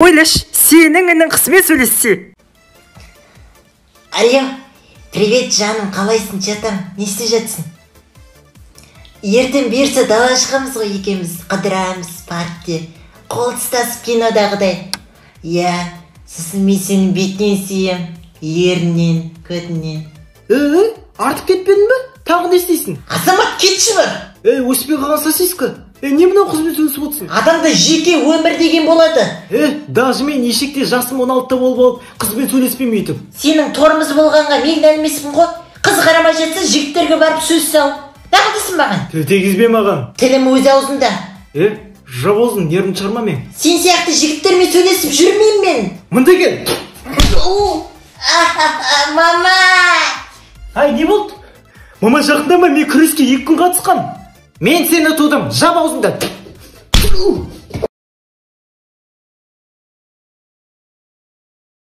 ойлашы, сенің інің қызбен сөйлессе. Алло, привет, жаным, қалайсың, жатам, не істеп жатсың? Ертең берсе дала шығамыз ғой екеуміз, қыдырамыз паркте, қол ұстасып кинодағыдай. Иә, сосын мен сенің бетінен сүйем, ерінен, көтінен. Артып кетпедің бе? Тағы не істейсің? Азамат, кетші бар. Өспей қалған сосиска. Не мынау қызбен сөйлесіп отырсың? Адамда жеке өмір деген болады. Даже мен ешекте жасым 16-та болып қызбен сөйлеспеймін өйтіп. Сенің торымыз болғанға мен нәлмеспін ғой. Қыз қарамай жатса жігіттерге барып сөз сал. Дағдысың маған? Тіл тегізбе маған. Тілім өз аузында. Жабозын, нервін шығарма мен. Сен сияқты жігіттермен сөйлесіп жүрмеймін мен. Мында кел. Мама! Ай, не болды? Мама жақында ма, мен күреске 2 күн қатысқам. Мен сені тудым, жап аузында.